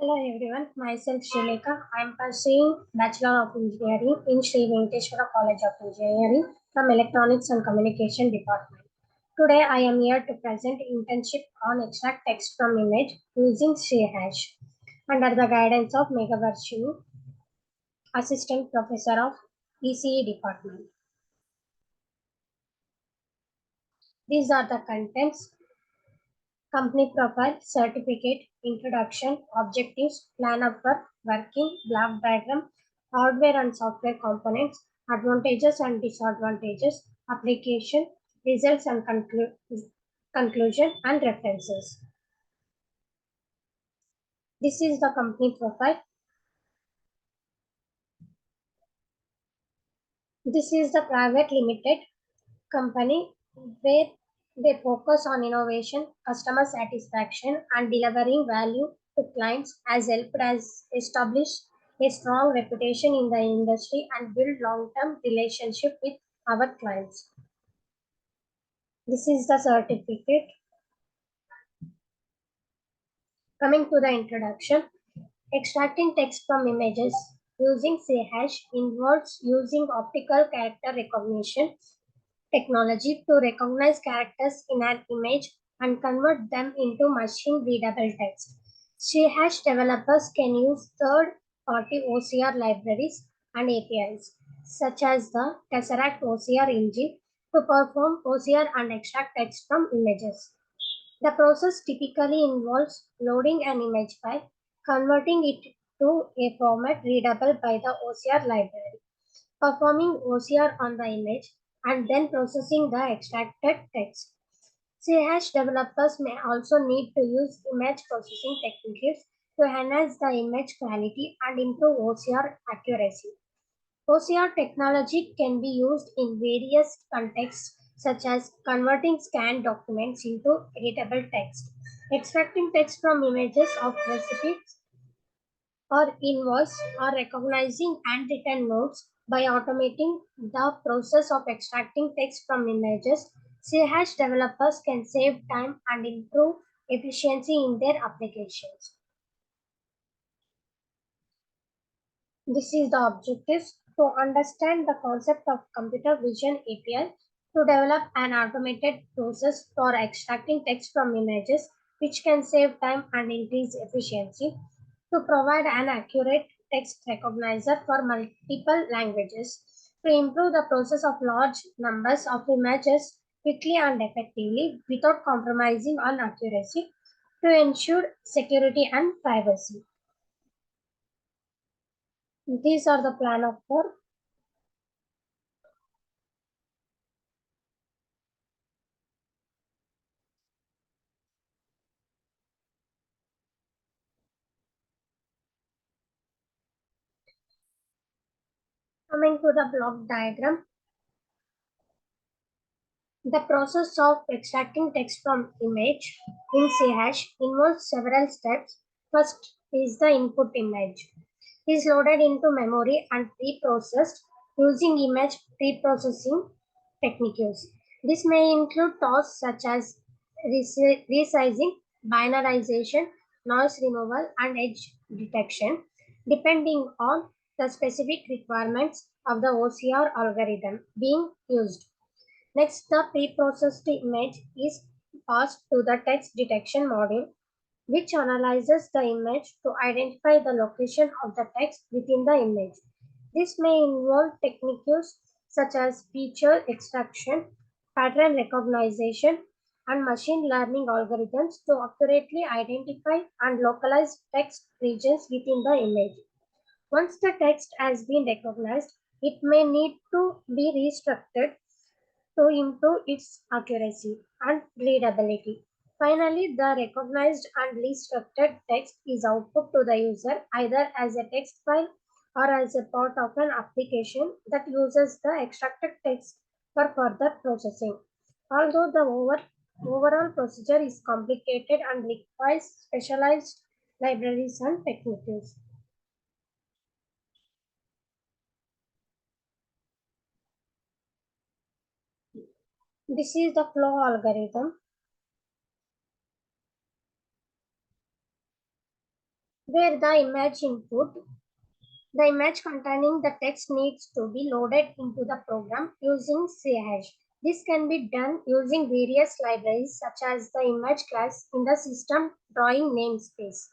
Hello everyone, myself Srilekha. I am pursuing Bachelor of Engineering in Sri Venkateswara College of Engineering from Electronics and Communication Department. Today I am here to present internship on extract text from image using CHash under the guidance of Meghavarshini, Assistant Professor of ECE Department. These are the contents: company profile, certificate, introduction, objectives, plan of work, working, block diagram, hardware and software components, advantages and disadvantages, application, results and conclusion, and references. This is the company profile. This is the private limited company where they focus on innovation, customer satisfaction, and delivering value to clients has helped us establish a strong reputation in the industry and build long-term relationship with our clients. This is the certificate. Coming to the introduction, extracting text from images using CHash involves using optical character recognition technology to recognize characters in an image and convert them into machine-readable text. CHash developers can use third-party OCR libraries and APIs, such as the Tesseract OCR engine, to perform OCR and extract text from images. The process typically involves loading an image file, converting it to a format readable by the OCR library, performing OCR on the image, and then processing the extracted text. CHash developers may also need to use image processing techniques to enhance the image quality and improve OCR accuracy. OCR technology can be used in various contexts, such as converting scanned documents into editable text, extracting text from images of recipes or invoice, or recognizing handwritten notes. By automating the process of extracting text from images, CHash developers can save time and improve efficiency in their applications. This is the objective: to understand the concept of computer vision API, to develop an automated process for extracting text from images, which can save time and increase efficiency, to provide an accurate text recognizer for multiple languages, to improve the process of large numbers of images quickly and effectively without compromising on accuracy, to ensure security and privacy. These are the plan of work. Coming to the block diagram, the process of extracting text from image in CHash involves several steps. First is the input image. It is loaded into memory and pre-processed using image pre-processing techniques. This may include tasks such as resizing, binarization, noise removal, and edge detection, depending on the specific requirements of the OCR algorithm being used. Next, the pre-processed image is passed to the text detection module, which analyzes the image to identify the location of the text within the image. This may involve techniques such as feature extraction, pattern recognition, and machine learning algorithms to accurately identify and localize text regions within the image. Once the text has been recognized, it may need to be restructured to improve its accuracy and readability. Finally, the recognized and restructured text is output to the user either as a text file or as a part of an application that uses the extracted text for further processing. Although the overall procedure is complicated and requires specialized libraries and techniques. This is the flow algorithm. where the image input, the image containing the text needs to be loaded into the program using CH. This can be done using various libraries such as the image class in the system drawing namespace.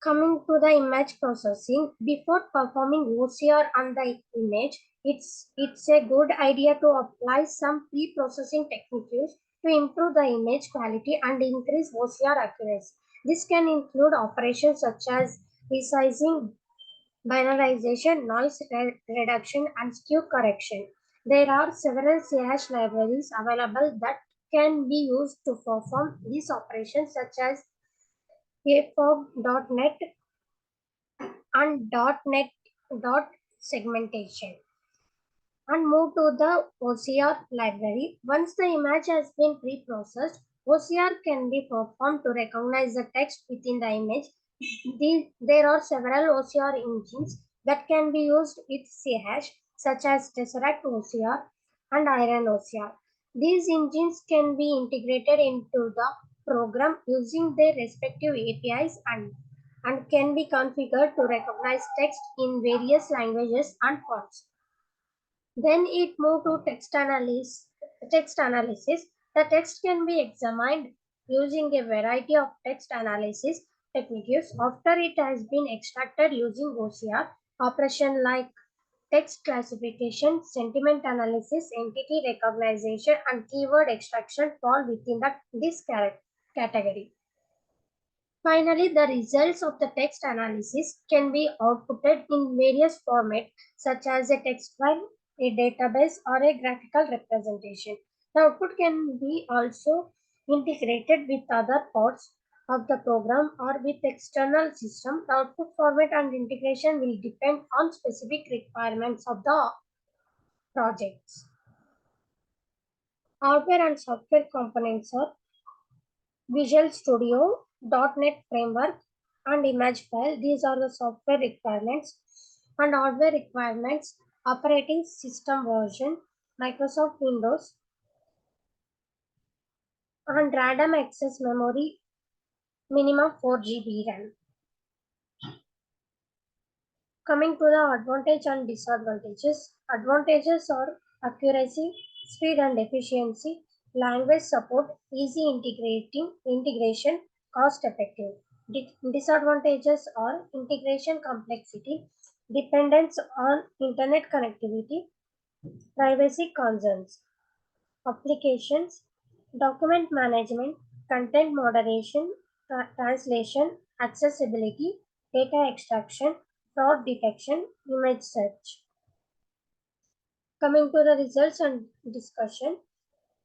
Coming to the image processing, before performing OCR on the image, it's a good idea to apply some pre-processing techniques to improve the image quality and increase OCR accuracy. This can include operations such as resizing, binarization, noise reduction, and skew correction. There are several CH libraries available that can be used to perform these operations such as AFOG.NET and .NET segmentation. And move to the OCR library. Once the image has been pre-processed, OCR can be performed to recognize the text within the image. There are several OCR engines that can be used with CH, such as Tesseract OCR and Iron OCR. These engines can be integrated into the program using their respective APIs and can be configured to recognize text in various languages and fonts. Then it moved to text analysis. The text can be examined using a variety of text analysis techniques after it has been extracted using OCR operation like text classification, sentiment analysis, entity recognition, and keyword extraction fall within this category. Finally, the results of the text analysis can be outputted in various formats such as a text file, a database, or a graphical representation. The output can be also integrated with other parts of the program or with external system. The output format and integration will depend on specific requirements of the projects. Hardware and software components are Visual Studio, .NET Framework, and Imagefile. These are the software requirements. And hardware requirements, operating system version, Microsoft Windows, and random access memory, minimum 4 GB RAM. Coming to the advantage and disadvantages. Advantages are accuracy, speed and efficiency, language support, easy integration, cost effective. Disadvantages are integration complexity, dependence on internet connectivity, privacy concerns. Applications, document management, content moderation, translation, accessibility, data extraction, fraud detection, image search. Coming to the results and discussion,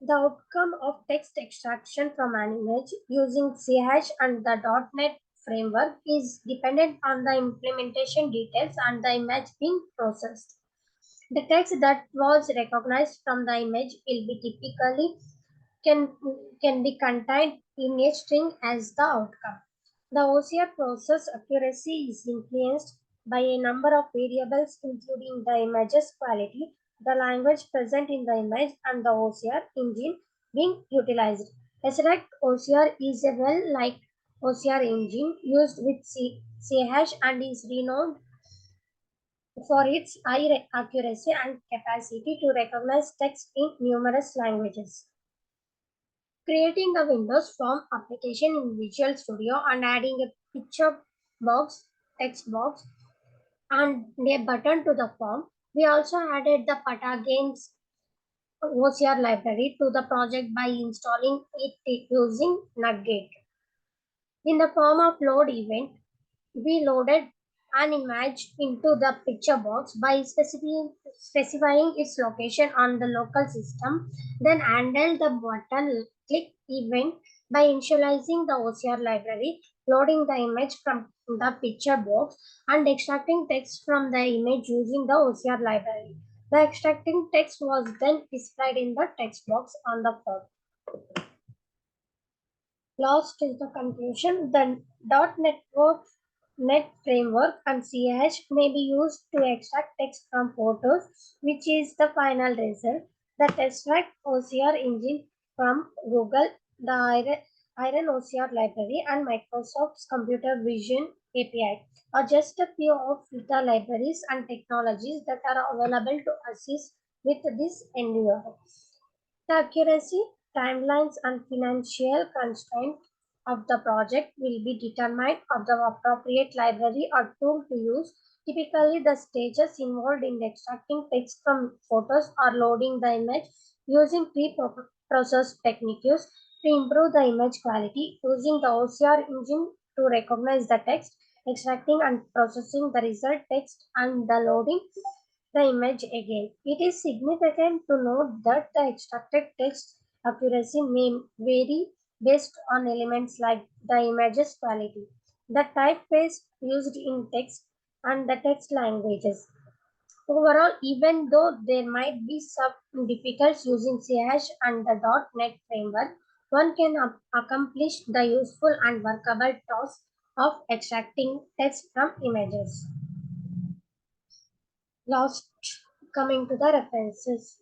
the outcome of text extraction from an image using CH and the .NET framework is dependent on the implementation details and the image being processed. The text that was recognized from the image will be typically can be contained in a string as the outcome. The OCR process accuracy is influenced by a number of variables including the image's quality, the language present in the image, and the OCR engine being utilized. Tesseract OCR is a well-liked OCR engine used with CH and is renowned for its high accuracy and capacity to recognize text in numerous languages. Creating a Windows Form application in Visual Studio and adding a picture box, text box, and a button to the form. We also added the Patagames OCR library to the project by installing it using NetGate. In the form of load event, we loaded an image into the picture box by specifying its location on the local system, then handled the button click event by initializing the OCR library, loading the image from the picture box, and extracting text from the image using the OCR library. The extracting text was then displayed in the text box on the form. Last is the conclusion. The .NET framework and CH may be used to extract text from photos, which is the final result. The Tesseract OCR engine from Google, the Iron OCR library, and Microsoft's Computer Vision API are just a few of the libraries and technologies that are available to assist with this endeavor. The accuracy, timelines, and financial constraints of the project will be determined of the appropriate library or tool to use. Typically, the stages involved in extracting text from photos or loading the image using pre-processed techniques to improve the image quality, using the OCR engine to recognize the text, extracting and processing the result text, and the loading the image again. It is significant to note that the extracted text accuracy may vary based on elements like the image's quality, the typeface used in text, and the text languages. Overall, even though there might be some difficulties using CH and the .NET framework, one can accomplish the useful and workable task of extracting text from images. Last, coming to the references.